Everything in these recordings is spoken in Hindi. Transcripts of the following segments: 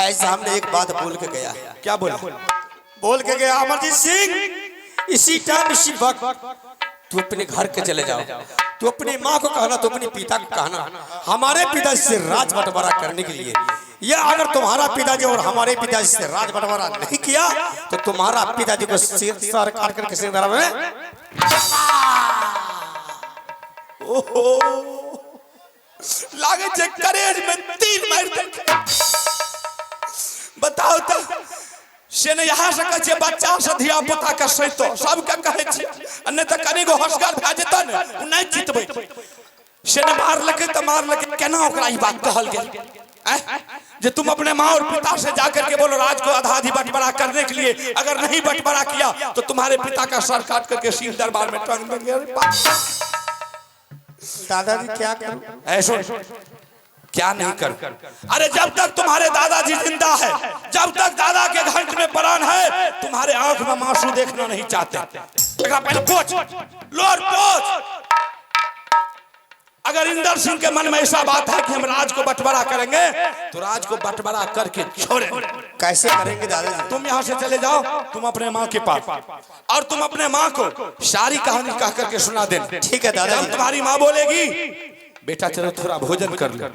भाई साहब ने एक बात बोल के गया। क्या बोला? बोल के गया अमरजीत सिंह, इसी टाइम इसी वक्त तू अपने घर के चले जाओ। तू अपनी माँ को कहना, तू अपने पिता को कहना, हमारे पिताजी से राज बंटवारा करने के लिए, ये अगर तुम्हारा पिताजी और हमारे पिताजी से राज बंटवारा नहीं किया तो तुम्हारा पिताजी को सर काट करके सिर धरा में। ओहो, लागे जे करेज में तीर मार दे। बताओ तो से ने यहाँ से कहे बच्चा से धिया पुता के सहित सबके कहे छी, अन्य तो कनी गो हंसगर भए जेतन उ नहीं जीतबै। से ने मार लके तो मार लके, केना ओकरा ई बात कहल गेल जे तुम अपने माँ और पिता से जाकर के बोलो राज को आधा आधी बंटवारा करने के लिए, अगर नहीं बंटवारा किया तो तुम्हारे पिता का सर काट करके सिंह दरबार में टांग देंगे। दादाजी क्या करूं? ऐसो क्या नहीं कर? अरे जब तक तुम्हारे दादाजी जिंदा है, जब तक दादा के घंट में प्राण है, तुम्हारे आंख में आंसू देखना नहीं चाहते। पहले पोछ, लोर पोछ। अगर इंदर सिंह के मन में ऐसा बात है कि हम राज को बंटवारा करेंगे तो राज को बंटवारा करके छोड़ेंगे। कैसे करेंगे दादाजी? तुम यहाँ से चले जाओ, तुम अपने माँ के पास, और तुम अपने माँ को सारी कहानी कह करके सुना देना। ठीक है दादाजी। तुम्हारी माँ बोलेगी बेटा चलो थोड़ा भोजन कर ले,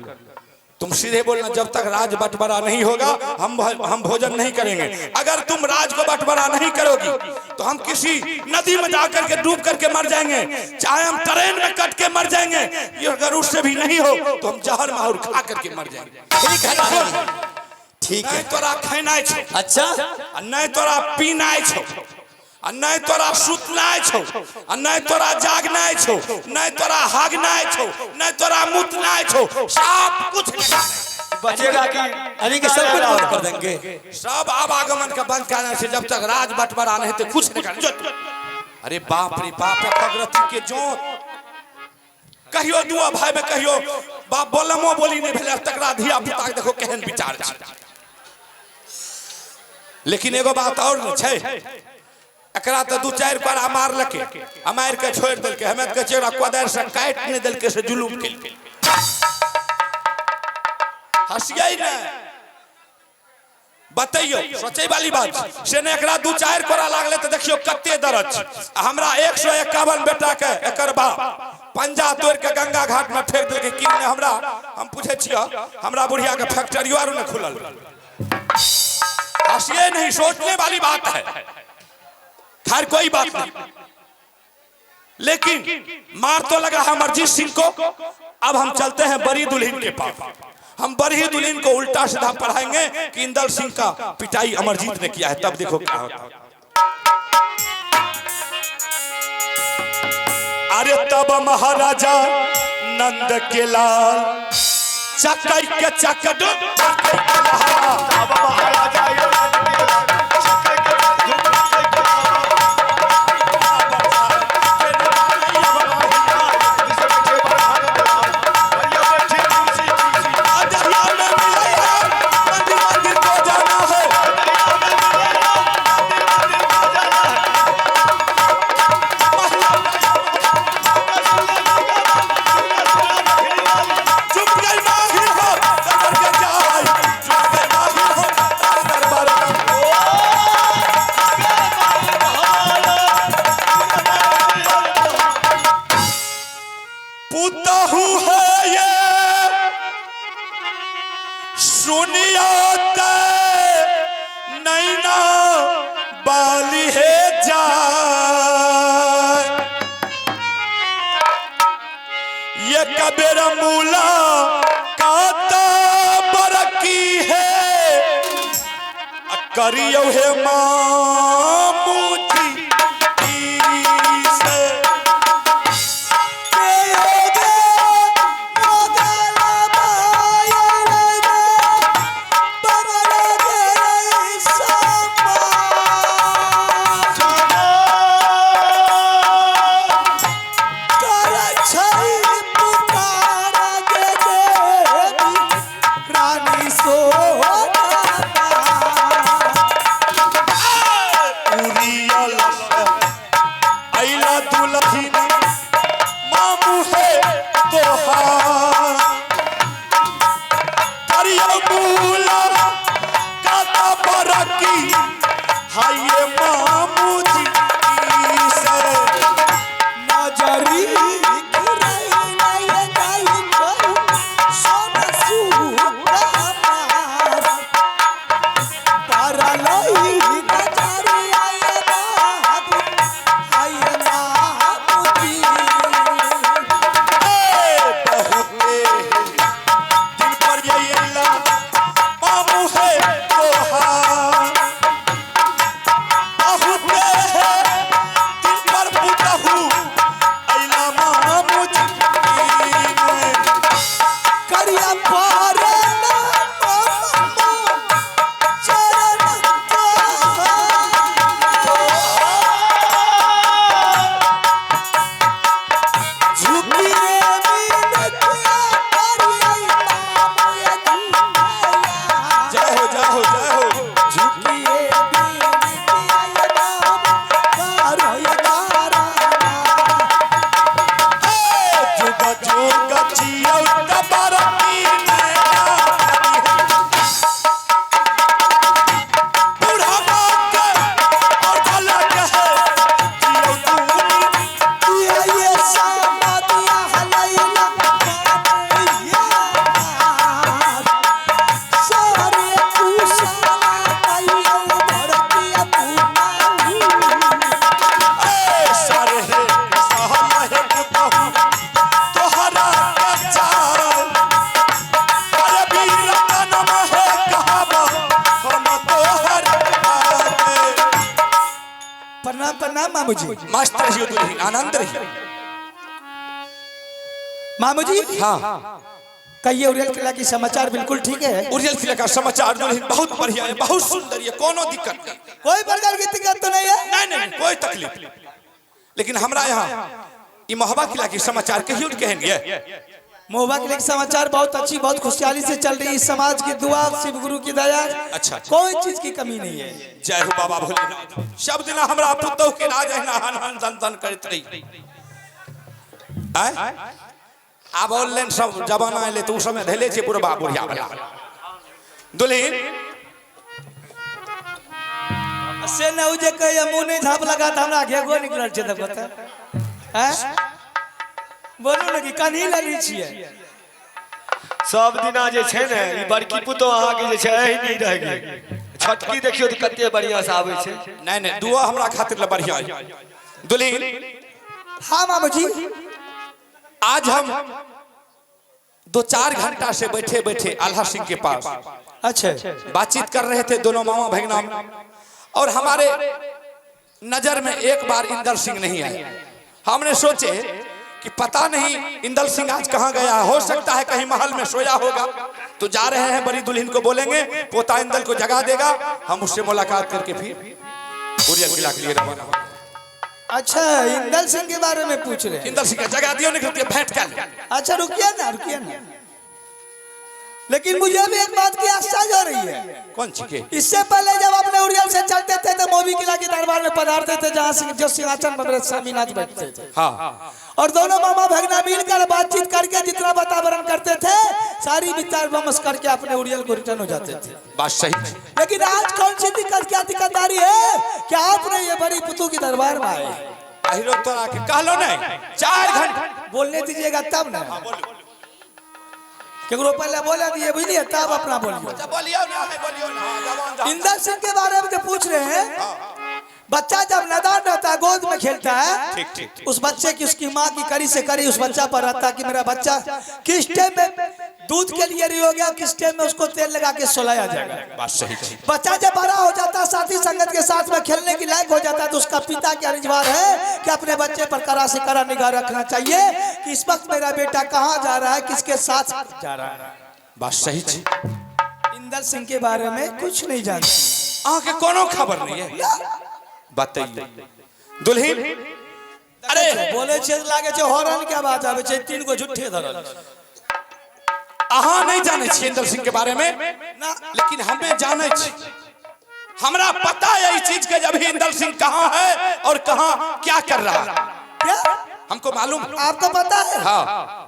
तुम सीधे बोलना जब तक राज बंटवारा नहीं होगा हम भोजन नहीं करेंगे। अगर तुम राज को बंटवारा नहीं करोगी तो हम किसी नदी में जाकर के डूब करके मर जाएंगे, चाहे हम ट्रेन में कट के मर जाएंगे। ये अगर उससे भी नहीं हो तो हम जहर माहौर खा करके मर जाएंगे। ठीक है, ठीक है। तोरा खाना छो, अच्छा, नहीं तोरा पीना छो, नहीं तोरा सुतना छो, नहीं तोरा जागना छो, नहीं तोरा हागना छो, नहीं तोरा मुतना छो, सब कुछ बचेगा कि अभी के सब कुछ बंद कर देंगे। सब आवागमन का बंद करने से जब तक राज बंटवारा नहीं तो कुछ नहीं कर। अरे बाप रे बाप, भगवती के जोत कहियो दुआ भाई में कहियो बाप बोलमो बोली नहीं भेले तकरा धिया पुता देखो केहन विचार छै। लेकिन एगो बात और न छै, एकरा तो दू चार पारा मार लके, मार के छोड़ देलके, हमें के चेहरा कोदार से काट नहीं देलके से जुलूम के। हंसियै ना, बताइयो सोचे वाली बात से ने एकरा दू चार कोरा लागले तो देखियो कते दर्द छै। हमरा 151 बेटा के एकर बाप पंजा तोड़ के गंगा घाट में फेंक देलके। कि ने हमरा हम पूछे छियो, हमरा बुढ़िया के फैक्ट्री आरो ने खुलल। हंसियै नहीं, सोचने वाली बात है। खैर कोई बात नहीं, लेकिन मार तो लगा है अमरजीत सिंह को। अब हम चलते हैं बड़ी दुल्हन के पास। हम बड़ी दुल्हन को उल्टा सीधा पढ़ाएंगे कि इंदर सिंह का पिटाई अमरजीत ने किया है, तब देखो क्या होता है। अरे तब महाराजा नंद के लाल चकई के चकड कबेरा मूला काता बरकी है करियो है मामूजी से। मामू जी। मस्त रहियो दुल्हन, आनंद रहियो। मामू जी हाँ, कहिए उरियल किला की समाचार बिल्कुल ठीक है? उरियल किला का समाचार दुल्हन बहुत बढ़िया है, बहुत सुंदर है, कोनो दिक्कत नहीं। कोई प्रकार की दिक्कत तो नहीं है? नहीं नहीं कोई तकलीफ नहीं। लेकिन हमरा यहाँ ये मोहब्बत किला की समाचार कहियो कहेंगे। मोहब्बत किला की समाचार बहुत अच्छी, बहुत खुशहाली से चल रही है। समाज की दुआ, शिव गुरु की दया, अच्छा। कोई चीज की कमी नहीं है। जय हो बाबा भोलेनाथ। शब्द ना हमरा पुतौ के राज है ना हन हन दन दन करत रही। अब ऑनलाइन सब जमाना आइले तो उस समय धैले छे पूरा बुढ़िया वाला दुल्हन से न उजे कहे मुंह नहीं झाप लगा त हमरा घेगो निकलल छे त पता हैं? बोलू न कि कन्ही लली छिए। सब दिना जे छै ने ई बड़की पुतो अहाँ के जे छै एही नहीं रह गेल। छटकी देखियो त कते बढ़िया से आबै छै। नहीं नहीं दुआ हमरा खातिर ल बढ़िया है दुल्हन। हाँ मामू जी। आज हम 2-4 घंटा से बैठे बैठे आल्हा सिंह के पास अच्छा बातचीत कर रहे थे, दोनों मामा भगना, और हमारे नजर में एक बार इंदल सिंह नहीं आए। हमने सोचे कि पता नहीं इंदल सिंह आज कहाँ गया, हो सकता है कहीं महल में सोया होगा। तो जा रहे हैं, बड़ी दुल्हन को बोलेंगे, पोता इंदल को जगा देगा, हम उससे मुलाकात करके फिर उरियल किला के लिए रवाना होंगे। अच्छा इंदल सिंह के बारे में पूछ रहे हैं? इंदल सिंह का जगा दियो, निकल के भेंट कर। अच्छा रुकिए ना। लेकिन मुझे भी एक बात की आश्चर्य हो रही है। कौन सी के? इससे पहले जब अपने उरियल से चलते थे तो मोबी किला के दरबार में पधारते थे, जहाँ जो सिंहासन पर स्वामीनाथ बैठते थे। हाँ। और दोनों मामा भगना मिलकर बातचीत करके जितना वातावरण करते थे, सारी विचार विमर्श करके अपने उरियल को रिटर्न हो जाते थे। बात सही। लेकिन आज कौन सी दिक्कत, क्या दिक्कत आ रही है? क्या आपने ये बड़ी पुतू की दरबार में आए? अहिरो तो आके कहलो नहीं 4 घंटे बोलने दीजिएगा तब ना, केकरो पहले बोला दिए बुझलिए तब अपना बोलिए। बोलियो ना। इंदल सिंह के बारे में जो पूछ रहे हैं, बच्चा जब नादान रहता है, गोद में खेलता है, ठीक ठीक। उस बच्चे की उसकी माँ की करी से करी उस बच्चा पर रहता है कि मेरा बच्चा किस टाइम में दूध के लिए रेडी हो गया, किस टाइम में उसको तेल लगा के सुलाया जाएगा। बात सही। बच्चा जब बड़ा हो जाता है, साथी संगत के साथ में खेलने की लायक हो जाता है, तो उसका पिता क्या रिजवार है कि अपने बच्चे पर कड़ा से कड़ा निगाह रखना चाहिए कि इस वक्त मेरा बेटा कहाँ जा रहा है, किसके साथ जा रहा है। बात सही। इंदल सिंह के बारे में कुछ नहीं जानते, आके कोनो खबर नहीं है। बताइए दुल्हन। अरे बोले छे लागे छे हॉर्न के आवाज आवे छे, 3 गो झूठे धरल। अहाँ नहीं जाने छिए इंदल सिंह के बारे में ना, लेकिन हमें जाने छी। हमरा पता है इस चीज के, जब भी इंदल सिंह कहाँ है और कहाँ क्या कर रहा है, क्या हमको मालूम। आपको पता है? हाँ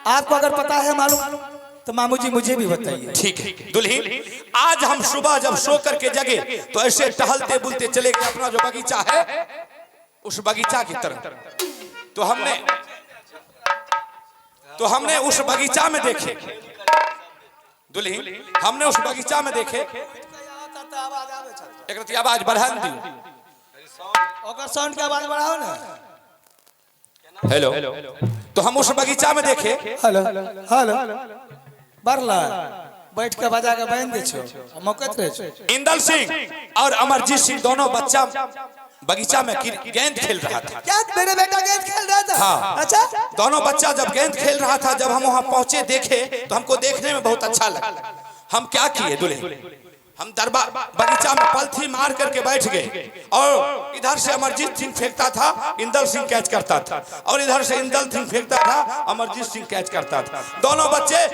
आपको अगर पता है मालूम तो मामू जी मुझे भी बताइए। ठीक है दुल्हन। आज हम सुबह जब सो करके जगे तो ऐसे टहलते बुलते चले गए अपना जो बगीचा है, उस बगीचा की तरफ। तो हमने उस बगीचा में देखे दुल्हन, हमने उस बगीचा में देखे एक रती आवाज बढ़ा दी। ओकर साउंड के आवाज बढ़ाओ ना। हेलो। तो हम उस बगीचा में देखे। हेलो हेलो बरला बैठ के बजा के बांध दे छो, मौकत रहे छो। इंदल सिंह और अमरजीत सिंह दोनों बच्चा बगीचा में गेंद खेल रहा था। क्या मेरे बेटा गेंद खेल रहा था? हाँ। अच्छा दोनों बच्चा जब गेंद खेल रहा था, जब हम वहां पहुंचे देखे तो हमको देखने में बहुत अच्छा लगा। हम क्या किए दुल्हन, हम दरबार बगीचा में पलथी मार करके बैठ गए, और इधर से अमरजीत सिंह फेंकता था, इंदल सिंह कैच करता था, और इधर से इंदल सिंह फेंकता था, अमरजीत सिंह कैच करता था। दोनों बच्चे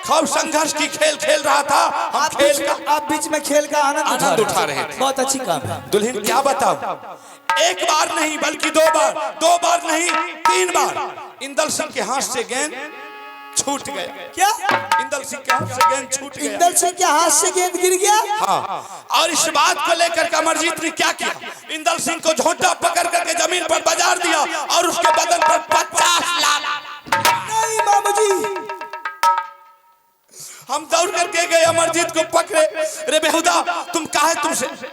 खूब संघर्ष की खेल खेल रहा था। हम खेल का आप बीच में खेल का आनंद उठा रहे थे। बहुत अच्छी काम है दुल्हन। क्या बताओ, एक बार नहीं बल्कि 2 बार नहीं 3 बार इंदल सिंह के हाथ से गेंद छूट गया। क्या इंदल सिंह के हाथ से गेंद छूट गया? इंदल सिंह के हाथ से गेंद गिर गया? हाँ। और इस बात को लेकर के अमरजीत ने क्या किया, इंदल सिंह को झोंटा पकड़ करके जमीन पर बाजार दिया और उसके बदन पर 50 लात। नहीं मामू जी, हम दौड़ करके गए, अमरजीत को पकड़े। रे बेहुदा, तुम काहे,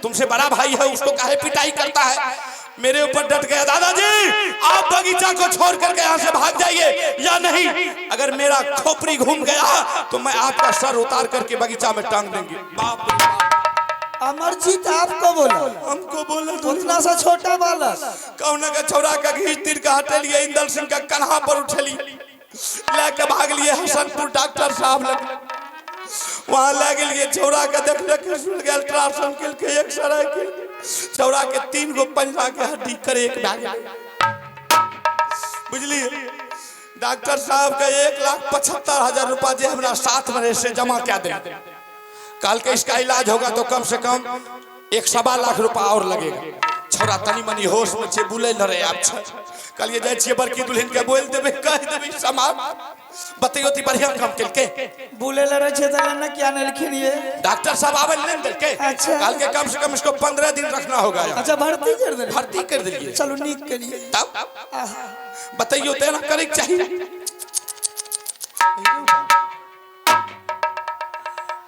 तुमसे बड़ा भाई है, उसको काहे पिटाई करता है? मेरे ऊपर डट गया। दादाजी आप बगीचा को छोड़ करके यहाँ से भाग जाइए, या नहीं अगर मेरा खोपड़ी घूम गया तो मैं आपका सर उतार करके बगीचा में टांग देंगे। बाप रे बाप। अमरजीत आपको बोला? हमको बोला उतना सा छोटा बालक कौन का छौरा का घीच तीर का हटेलिए इंदल सिंह का कन्हा पर उठली लेके भाग लिए हसनपुर डॉक्टर साहब लग वहां ले गेलिए छौरा का देखले के सुन के अल्ट्रासाउंड के एक्सरे के छौरा के 3 गो पंजा के हड्डी करे एक भाग बुझलिए डॉक्टर साहब का 1,75,000 रुपया जे हमरा साथ में से जमा क्या दे कल के इसका इलाज होगा तो कम से कम 1.25 लाख रुपया और लगेगा छोरा तनी मनी होश में छे बुले न रहे आप कल ये जाय छे बड़की दुल्हन के बोल देबे कह देबे समाज बतैयो ती बढ़िया काम केल के बुले ल रहे छे त न क्या न लिखिन ये डॉक्टर साहब आवे लेन देल के अच्छा। कल के कम से कम इसको 15 दिन रखना होगा अच्छा भर्ती कर दे भर्ती कर दिए चलो नीक के लिए तब बताइयो तेना करे के चाहिए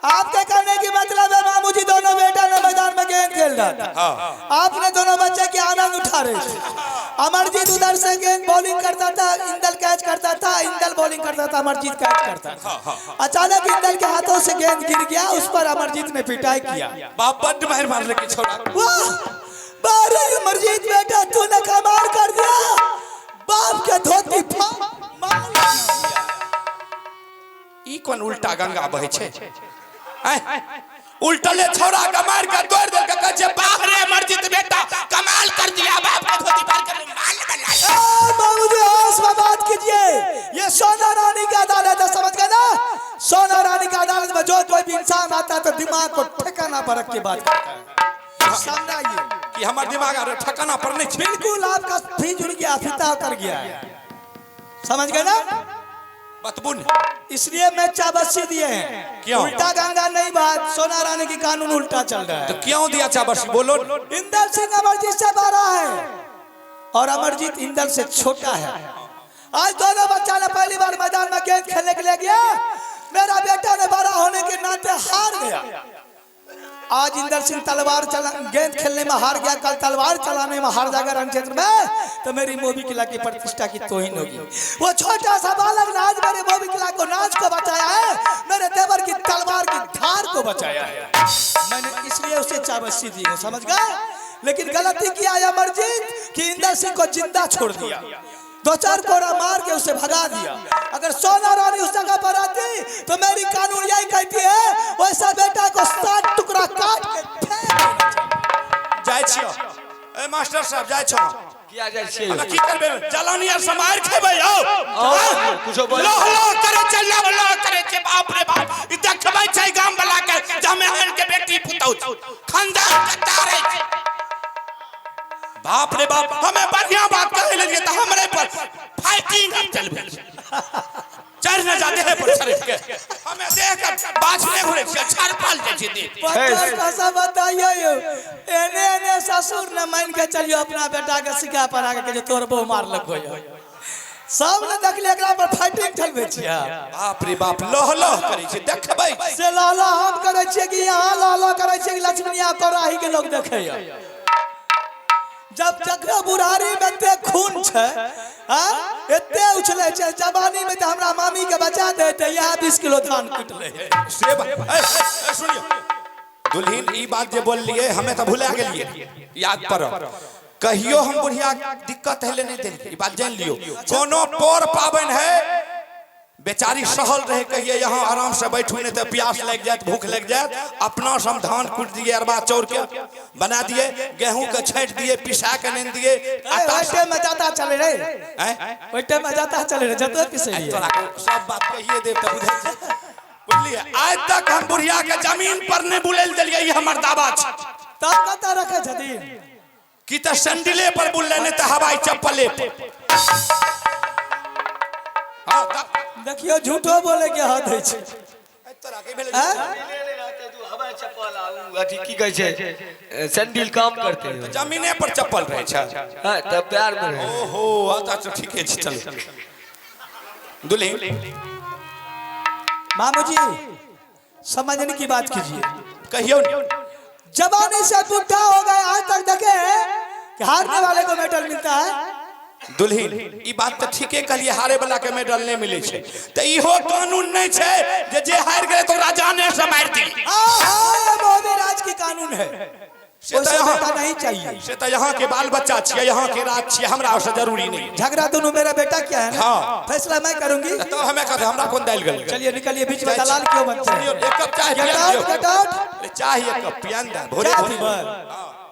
आपके कहने की मतलब है मामू जी दोनों बेटा ने मैदान में गेंद खेल रहा था आपने दोनों बच्चे की आनंद उठा रहे थे अमरजीत उधर से गेंद बॉलिंग करता था इंदल कैच करता था इंदल बॉलिंग करता था अमरजीत कैच करता था अचानक इंदल के हाथों से गेंद गिर गया उस पर अमरजीत ने पिटाई किया बाप बड़ मार मार लेके छोड़ा वाह बारे अमरजीत बेटा तूने कमाल कर दिया बाप के धोती ई कौन उल्टा गंगा बहे छे उल्टले छोरा का मार का तोड़ दे के कहे बाप रे अमरजीत बेटा कमाल कर दिया बाप का धोती पार कर माल बना बाबू जी होश में बात कीजिए ये सोना रानी की अदालत है समझ गए ना सोना रानी की अदालत में जो कोई भी इंसान आता है तो दिमाग को ठिकाना पर रख के बात करता है सामने आइए कि हमार दिमाग ठिकाना पर नहीं बिल्कुल आपका फ्रिज उड़ गया फिता उतर गया समझ गए ना बतबुन इसलिए मैं चाबस्सी दिए हैं क्यों? उल्टा गंगा नहीं बात सोना रानी की कानून उल्टा चल रहा तो है क्यों दिया चाबस्सी बोलो इंदल सिंह अमरजीत से बड़ा है और अमरजीत इंदल से छोटा है आज दोनों बच्चा ने पहली बार मैदान में गेंद खेलने के लिए गया मेरा बेटा ने बड़ा होने के नाते हार गया आज इंदर सिंह तलवार गेंद खेलने में हार गया कल तलवार चलाने में हार जाएगा रण क्षेत्र में तो मेरी मोबी किला की प्रतिष्ठा की तोहिन होगी वो छोटा सा बालक ने आज मेरे मोबी किला को नाच को बचाया है मेरे देवर की तलवार की धार को बचाया है मैंने इसलिए उसे चाबस्सी दी है समझ गए लेकिन गलती किया अमरजीत कि इंदर सिंह को जिंदा छोड़ दिया 2-4 कोड़ा मार के उसे भगा दिया अगर सोना रानी उस जगह पर आती तो मेरी कानून यही कहती है वैसा बेटा को 7 टुकड़ा काट के फेंक देना चाहिए। जाय छियो ए मास्टर साहब जाय छो किया जाय छे हम की करबे जलानी और समार खेबै आओ कुछो बोल लो लो करे चल लो करे छे बाप रे बाप ई देखबै छै गाम वाला के जमे हन के बेटी पुतौ खानदान के तारे बाप रे बाप हमें बढ़िया बात कहे लगे तो हमरे पर फाइटिंग चल भी चढ़ न जाते हैं पर सर के हमें देख कर बाजने घुरे छाड़ पाल जे दे पत्थर कैसा बताइए एने एने ससुर ने मान के चलियो अपना बेटा के सिखा पर आके के तोर बहु मार लगो सब ने देखले एकरा पर फाइटिंग चलबे छिया बाप रे बाप लोह लोह करे छे देखबै से लाला हम करे छिए कि यहां लाला करे छिए कि लक्ष्मीया कोराही के लोग देखैया जब जकरा बुढ़ारी में ते खून छे हां एते उछले छे जवानी में त हमरा मामी के बचा देते यहां 20 किलो धान कटले से सुनियो दुल्हन ई बात जे बोल लिए हमें तो भुला गेलिए याद पर कहियो हम बुढ़िया दिक्कत है लेने दे ई बात जान लियो कोनो पोर पावन है बेचारी सहल रहे कहिए यहाँ आराम से बैठू नहीं तो प्यास लग जाए भूख लग जाए अपना सम धान कूट दिए अरबा चौर के बना दिए गेहूं के छांट दिए पिसा के नहीं दिए आटा में जाता चले रे ओटे में जाता चले रे जतो पिसे तोरा सब बात कहिए देव तो बुझलिए आज तक हम बुढ़िया के जमीन पर नहीं बुलेल देलिए ई हमर दावा छ तब कता रखे छथिन की त सैंडले पर बुलले नहीं तो हवाई चप्पले पर हां देखियो झूठो बोले के हद है छे तोरा के भेल हवाई चप्पल अथी की कहै छै सैंडल काम करते हैं जमीने पर चप्पल रहे छ हां तब प्यार में रहे ओहो आता तो ठीक है चल दुल्हन मामू जी समझने की बात कीजिए कहियो जवानी से बुढ़ा हो गए आज तक देखे कि हारने वाले को मेडल मिलता है दुल्हन ई बात तो ठीके कहलिए हारे वाला के मेडल नहीं मिले छे त इहो कानून नहीं छे जे हार गए तो राजा ने से मार दी ये मोदी राज की कानून है, से तो उसको यहाँ बेटा नहीं चाहिए। से तो यहाँ के बाल बच्चा छिए, यहाँ के राज छिए, हमरा से जरूरी नहीं। झगड़ा दोनों मेरा बेटा क्या है ना, हाँ। फैसला मैं करूंगी। तो हमें कहते हमरा कौन दाल गल। चलिए निकलिए, बीच में दलाल क्यों बनते हैं? सुनियो, एक कप चाय Get पिया out, दियो। get out। अरे चाय एक कप पियान दा, भोरे क्या भोरे पीबे?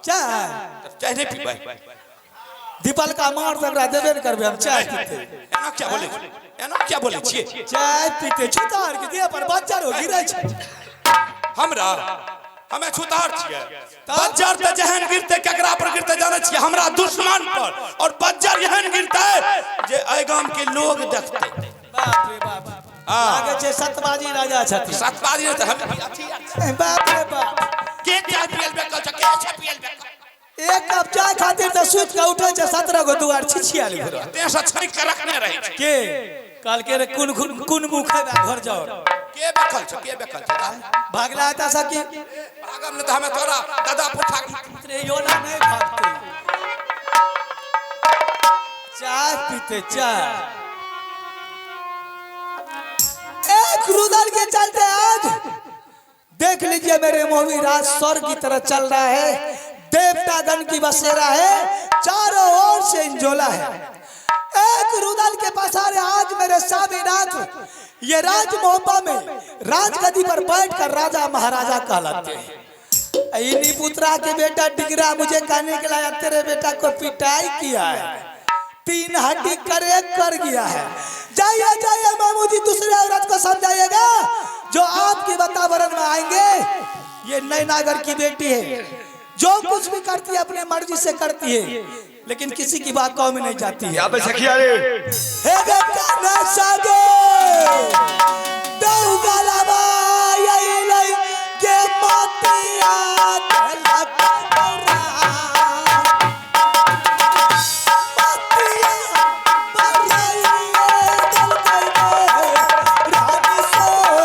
चाय चाय नहीं पीबे। दीपल का मार झगड़ा देबे न करबे, हम चाय पीते। एना क्या बोले, एना क्या बोले छिए। चाय पीते छुतार के दिया पर बच्चा रो गिरै छै। हमरा हमें छुतार छिए। बज्जर त जहन गिरते केकरा पर गिरते जाने छिए, हमरा दुश्मन पर। और बज्जर एहन गिरते जे ए गाम के लोग देखते। बाप रे बाप, आगे छे सतबाजी राजा छथि। सतबाजी नहीं त हम अथी बाप रे बाप, के चाय पियल बेकल छ, के छ पियल बेकल। एक कप चाय खातिर त सुत के उठै छै 17 गो दुआर छिछियाली घर। तेसा छरिक के रखने रहे छै। के काल के रे कुन मुंह खाबे घर जाओ। के बेकल छ, के बेकल छ। भागला है तसा की भागम न त हमें तोरा दादा पुठा रे योला नहीं भागते। चाय पीते चाय, एक रुदल के चलते आज देख लीजिए मेरे मोहवी राज स्वर्ग की तरह चल रहा है। देवतागण की बसेरा है, चारों ओर से इंजोला है। एक रुदल के पसारे आज मेरे स्वामीनाथ ये राज मोहब्बा में राजगद्दी पर बैठकर राजा महाराजा कहलाते हैं। इन्हीं पुत्रा के बेटा डिगरा मुझे कहने के लाया तेरे बेटा को पिटाई किया है, 3 हड्डी कर गया है। जाइए जाइए मामू जी, दूसरे औरत को समझाइएगा जो आपके वातावरण में आएंगे। ये नैनागर की बेटी है, जो कुछ भी करती है अपने मर्जी से करती है, लेकिन किसी की बात गाँव में नहीं जाती है। यहाँ पे सखिया रे हे बेटा ना सागे दऊ गलाबा यही नहीं के मातिया तला करा मातिया बराइए दल गए रानी सोदा।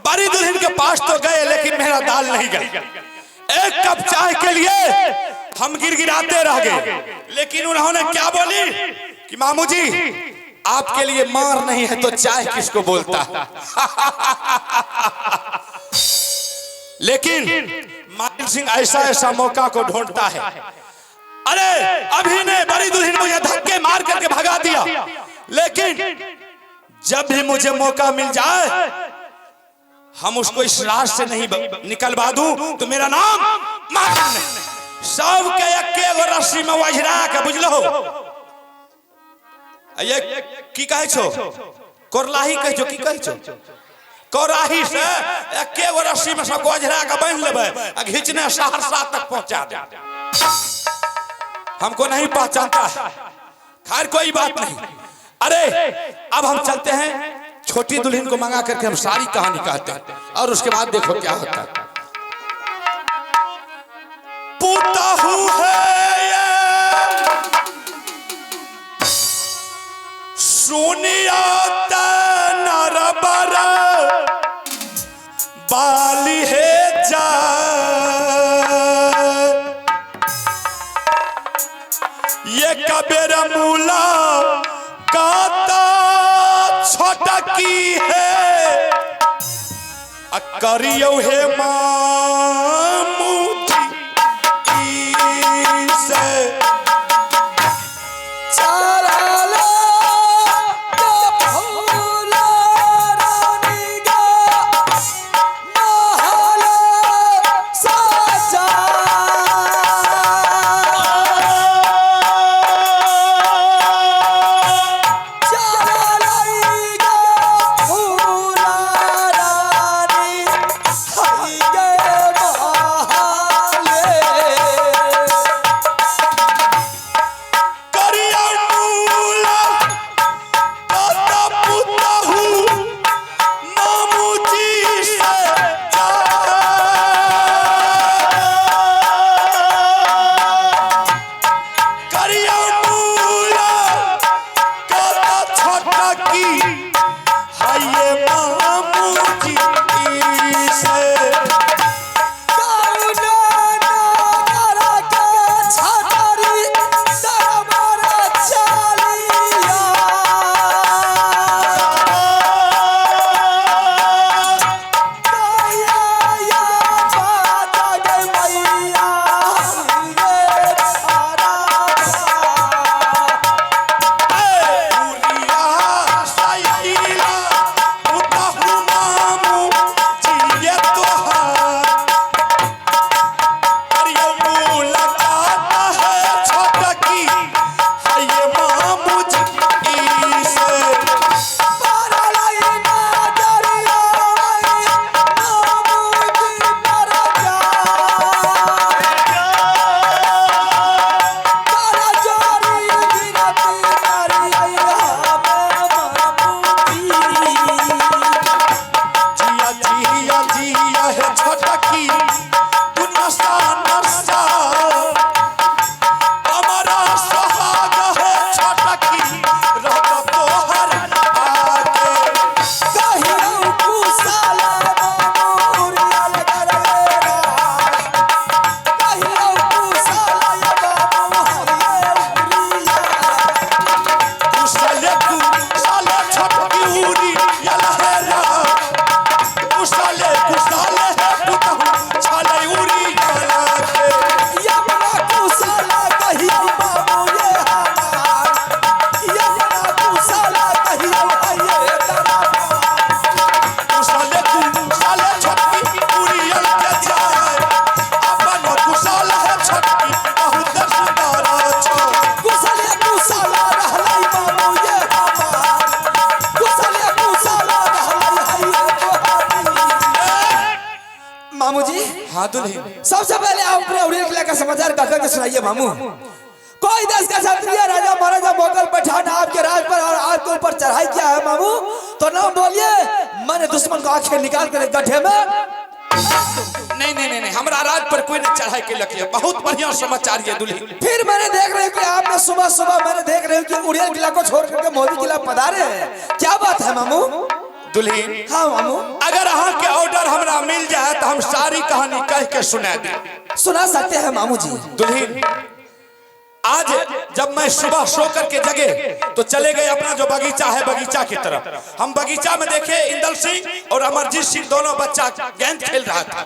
बड़ी दुल्हन के पास तो गए लेकिन मेरा दाल नहीं गई। एक कप चाय के लिए हम गिड़गिड़ाते रह गए, लेकिन उन्होंने क्या बोली कि मामू जी आपके लिए मार नहीं है तो चाय किसको बोलता है। लेकिन मालिक सिंह ऐसा ऐसा मौका को ढूंढता है। अरे अभी ने बड़ी दुल्हन मुझे धक्के मार करके भगा दिया, लेकिन जब भी मुझे मौका मिल जाए हम उसको इस राज से नहीं निकलवा दूं तो मेरा नाम मालिक नहीं। सब के एके गो रस्सी में वजरा के बुझलो ये की कहै छो, कोरलाही कहै छो, की कहै छो, कोराही से एके गो रस्सी में सब वजरा के बांध लेबै आ घिचने सहरसा तक पहुंचा दे। हमको नहीं पहचानता है, खैर कोई बात नहीं। अरे अब हम चलते हैं, छोटी दुल्हन को मंगा करके हम सारी कहानी कहते हैं और उसके बाद देखो क्या होता है। पुतहु है ये सुनिया नरबर बाली है जा, ये कबेर मूला काता छोटकी है करियो हे मामू से सबसे पहले आप अपने उड़ीसा किला का समाचार कहकर के सुनाइए मामू। कोई देश का क्षत्रिय राजा महाराजा मुगल पठान आपके राज पर और आपके ऊपर चढ़ाई किया है मामू, तो नाम बोलिए, मैंने दुश्मन को आंखें निकाल कर गड्ढे में। नहीं नहीं नहीं, हमारा राज पर कोई ने चढ़ाई के लगी है। बहुत बढ़िया समाचार ये दुल्ही। फिर मैंने देख रहे कि आपने सुबह सुबह मैंने देख रहे कि उड़ीसा किला को छोड़ करके मोदी किला पधारे हैं, क्या बात है मामू? दुल्हीन हाँ मामू अगर अहाँ के ऑर्डर हमरा मिल जाए तो हम सारी कहानी कह के सुना दे। सुना सकते हैं मामू जी। दुल्हीन आज जब मैं सुबह सो करके जगे तो चले गए अपना जो बगीचा है बगीचा की तरफ। हम बगीचा में देखे इंदल सिंह और अमरजीत सिंह दोनों बच्चा गेंद खेल रहा था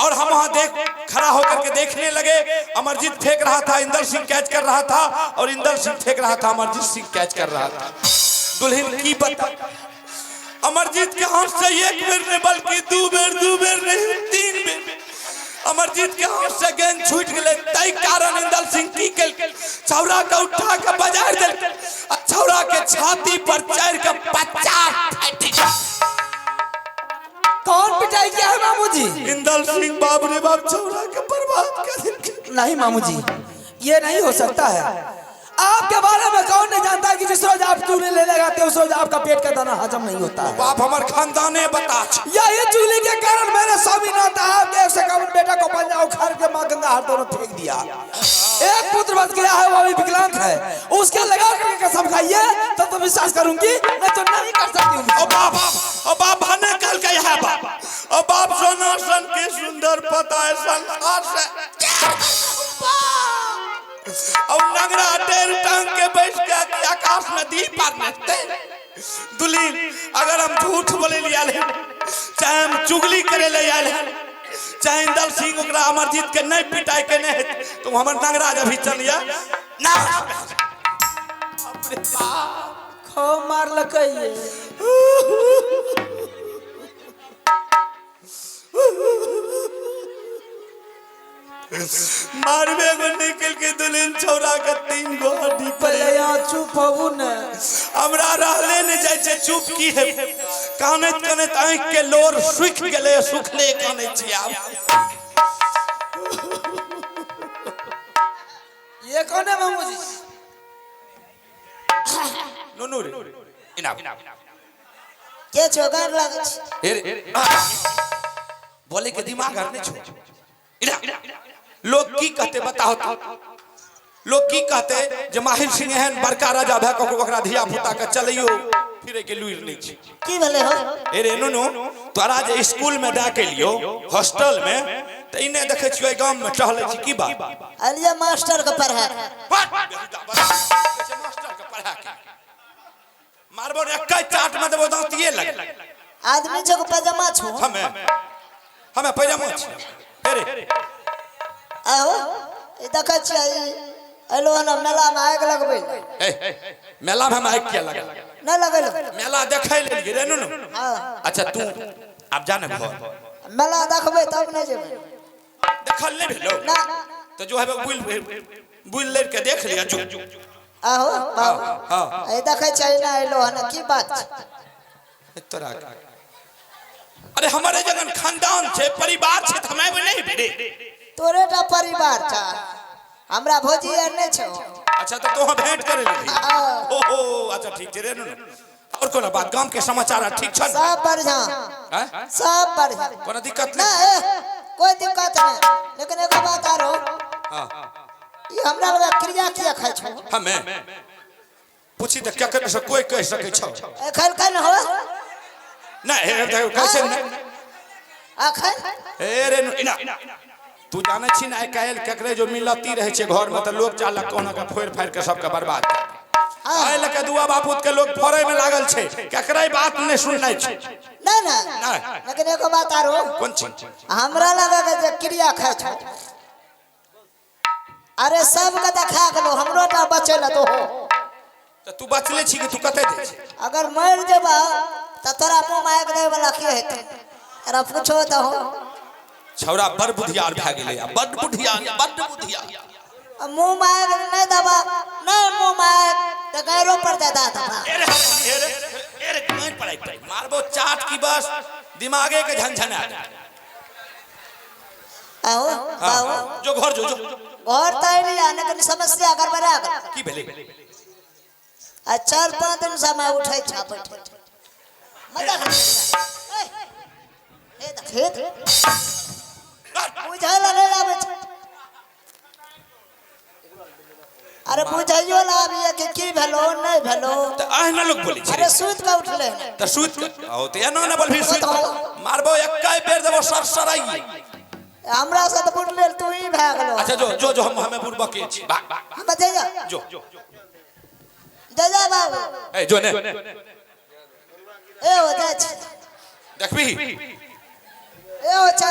और हम वहां खड़ा होकर के देखने लगे। अमरजीत फेंक रहा था, इंदल सिंह कैच कर रहा था और इंदल सिंह फेंक रहा था, अमरजीत सिंह कैच कर रहा था। दुल्हन की पता अमरजीत के हाथ से एक बेर नहीं बल्कि दो बेर नहीं 3 बेर अमरजीत के हाथ से गेंद छूट गए। तय कारण इंदल सिंह की छौरा के उठा के बजाय दे, छौरा के छाती पर चढ़ के 50 कौन पिटाई किया है मामू जी? इंदल सिंह बाप रे बाप छौरा के बर्बाद कर दिया। नहीं मामू जी, ये नहीं हो सकता है। आपके बारे में कौन नहीं जानता कि जिस रोज आप चूल्हे ले लगाते उस रोज आपका पेट का दाना हजम नहीं होता है। बाप हमारे खानदाने बता ये चूल्हे के कारण मैंने स्वामीनाथ आपके 151 बेटा को पंजा उखाड़ के मां गंगा हाथ दोनों फेंक दिया। एक पुत्र बच गया है, वो अभी विकलांग है, उसके लगा करके कसम खाइए तब तो विश्वास करूंगी, नहीं तो नहीं कर सकती हूँ। ओ बाप हने कल के है बाप ओ बाप सोना सन के सुंदर पता है संसार से और नगरा टेर टांग के बैठ के आकाश में दीप पार नाचते। दुल्हीन अगर हम झूठ बोले लिया ले, चाहे हम चुगली करे ले आले, चाहे इंदल सिंह ओकरा अमरजीत के नहीं पिटाई के नहीं तो हमर नगराज अभी चलिया ना अपने खो मार लकई मारवे को निकल के दुल्हन छौरा के 3 गो हड्डी पहले यहाँ चुप हो न, हमरा रहले न जाय छे चुप की है कानत कानत आंख के लोर सुख गेले सुखले काने छी आब ये कौन है मामू जी? नुनु रे इना के जोगार लागे छी? ए बोले के दिमाग हरने छो इना लोग की कहते बताओ तो लोग की कहते जे माहिर सिंह एहन बड़का राजा भए को ओकरा धिया पुता के चलियो फिरे के लुइर नहीं छी की भले हो? ए रे नुनु तोरा जे स्कूल में दा के लियो हॉस्टल में त इने देखे छियो गांव में टहले छी की बात अलिया मास्टर के पढ़ा मास्टर के पढ़ा के मारबो एक चाट में देबो दांतिए लग आदमी जो पैजामा छो हमें पैजामा छी रे आओ ए देखै छी एलो न मेला में आग लगबै मेला में हम आग किया लगा न लगल मेला देखै ले रे नुनु अच्छा तू अब जाने घर मेला देखबै तब नहीं जेबै देखल नहीं भेलो ना तो जो है बुल ले के देख लिया जो आओ बाबू ए देखै छी ना एलो न की बात तोरा अरे हमारे जगन खानदान छे परिवार छे हमें नहीं भेड़े तोरे टा परिवार था हमरा भोजी नहीं छो। अच्छा तो तोह भेंट करे ले ओहो अच्छा ठीक रे नु और कोन बात गांव के समाचार ठीक छ सब बढ़िया हैं सब बढ़िया कोनो दिक्कत ना नहीं कोई दिक्कत नहीं लेकिन एगो बात आरो हां ये हमरा लगा क्रिया किया खाइ छो हमें पूछी त क्या करे से कोई कह सके छ एखन कन हो ना कैसे अखन ए रे इना तू जाने छी ना कायल ककरे जो मिलती रहे छे घर में त लोग चाला कोना का फोड़ फाड़ के सब के बर्बाद आय लके दुआ बापूत के लोग फोड़े में लागल छे ककरे बात नहीं सुननाइ छे ना ना लेकिन एगो बात आरो कोन छी हमरा लगा के जे क्रिया खाइ छो अरे सब के देखा गेलो हमरो टा बचेला तो हो त तू बचले छी कि तू कते दे छी अगर मर जेबा त तोरा मुंह में एक दे वाला की हेते अरे पूछो तो हो छौरा बड़ बुधियार भ गेले बड़ बुधियार मुंह में नहीं दबा नहीं मुंह में त गैरो पर दे दा दबा ए रे कहीं पड़ाई मारबो चाट की बस दिमागे के झनझना आओ आओ जो घर जो घर तय नहीं आने के समस्या अगर बड़ा की भेले आ 4-5 दिन से मैं उठै छा बैठे मजा खेत बुझाला नहीं आवे अरे बुझाइयो ना लिए कि की भेलो नहीं भेलो तो ahna लोग बोली अरे सुत का उठले तो सूत आओ तो एना ना बोल भी सूत मारबो एकाई बेर देबो सरसराई हमरा से तो उठले तू ही भाग लो अच्छा जो हम हमें बुरबा के छी हम बजे जा जो जा बाबू ए जो ने ए हो जा देखबी ए हो चा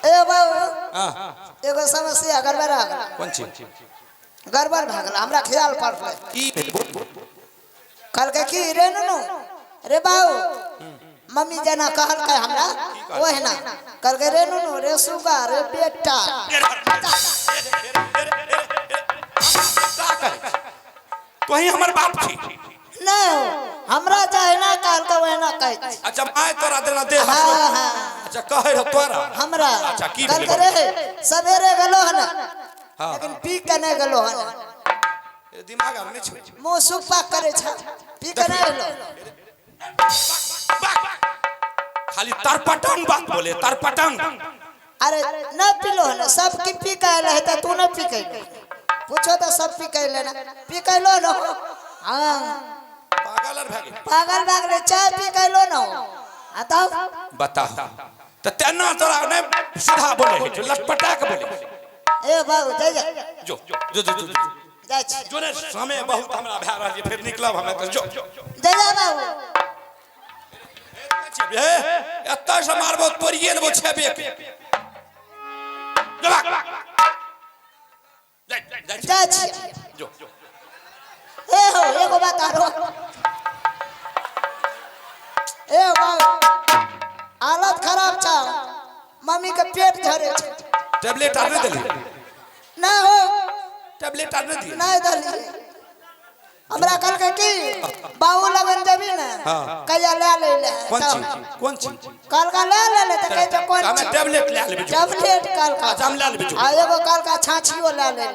ए बाबू हां एगो समस्या गड़बड़ा कौन चीज गड़बड़ भ गेल हमरा ख्याल पड़ले की कल के की रे नुनु रे बाबू मम्मी जना कहल के हमरा ओहे ना कल के रे नुनु रे सुगा रे बेटा तो ही हमर बाप छी नहीं हमरा चाहे ना काल का वह ना कह अच्छा मैं तोरा देना दे हाँ हाँ अच्छा कहे रह तोरा हमरा अच्छा की कल भेलै करे सवेरे गेलो हन हाँ लेकिन पी के नहीं गेलो हन ए दिमाग आर नहीं छै मुंह सुपा करे छ पी के नहीं गेलो खाली तरपटंग बात बोले तरपटंग अरे न पिलो हन सब की पी के आले है त तू न पी के पूछो तो सब पी के ले ना पी के लो न हां पागल आर भागे पागल भाग रे चाय पी के लो न आता बता तो तेना तोरा ने सीधा बोले है जो लटपटा के बोले ए बाबू जा जा जो जा छी जो ने समय बहुत हमरा भा रहल है फिर निकलब हमें तो जो जा जा बाबू ए एत्ता से मारबो तोरिए देबो छेबे के जबा जा छी जो ए हो एगो बात आरो ए बाबू हालत खराब छ मम्मी के पेट झरे छ टैबलेट आर नहीं देली ना हो टैबलेट आर नहीं दी नहीं दली हमरा कल के की बाऊ लगन जबी ना हाँ। कया ले ले कौन चीज कल का ले तो कह तो कौन हमें टैबलेट ले लेबे टैबलेट कल का अच्छा हम ले लेबे आ एगो कल का छाछीओ ले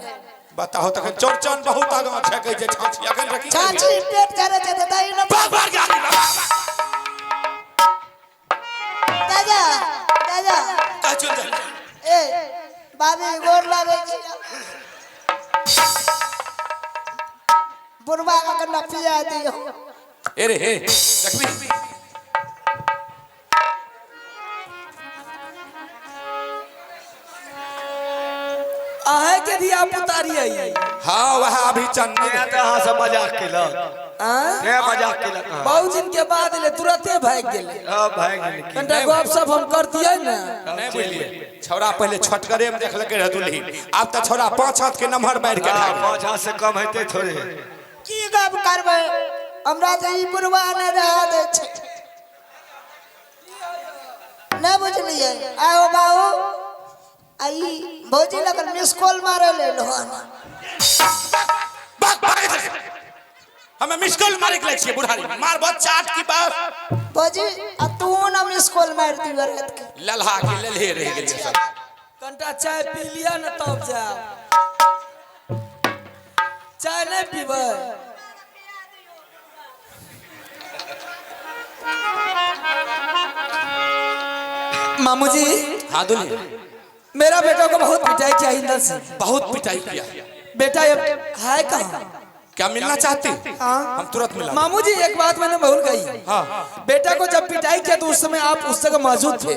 बताओ तखन चौरचन बहुत आगा छै कहै छै छाछी अखन रखी छाछी पेट झरे छै त दही न बाग बाग गाड़ी दादा दादा का चल जा ए बाबी गोर लागे छी बुढ़वा का कन्ना पिया दियो ए रे हे देखबी आहे के दिया पुतारी आई हां वह अभी चन्ने मैं तो हां से मजाक केलक मैं मजाक केलक बहुत दिन के बाद ले तुरंते भाग गेले हां भाग गेल कन्टा गप सब हम करतियै ना नहीं बोलिए छौरा पहले छटकरे में देख लके रह दुल्ही अब तो छौरा 5 हाथ के नंबर मार के हां भाग 5 हाथ से कम हेते थोड़े की गप करबै हमरा जे ई बुढ़वा न रह दे छै न बुझलिए आओ बाऊ आई भौजी लगन मिस कॉल मारे ले लोहन बाग बाग हमें मिस कॉल मारे के लगे बुढ़ारी मार बहुत चाट की बात भौजी आ तू न मिस कॉल मार दी रात के ललहा के ललहे रह गेल सब कंटा चाय पी लिया न तब जा चाय नहीं पीबै मामू जी हां दुल्ही मेरा बेटा को बहुत पिटाई चाहिए अंदर से बहुत पिटाई किया बेटा ये है कहाँ क्या मिलना चाहती हम तुरंत मिला मामू जी एक बात मैंने भूल गई हाँ बेटा को जब पिटाई किया तो उस समय आप उस जगह मौजूद थे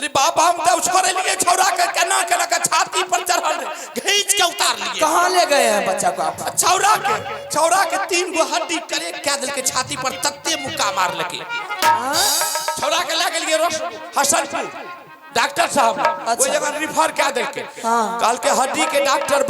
अरे बाप हम तो उसको लिए छौरा के केना केना के छाती पर चढ़ल घींच के उतार लिए कहाँ ले गए हैं बच्चा को आप छौरा के 3 गो हड्डी करे क्या दिल के छाती पर तत्ते मुक्का मार लगे छौरा के ले गेलिए हसनपुर डॉक्टर साहब वो जगह रिफर क्या देख के काल के हड्डी के डॉक्टर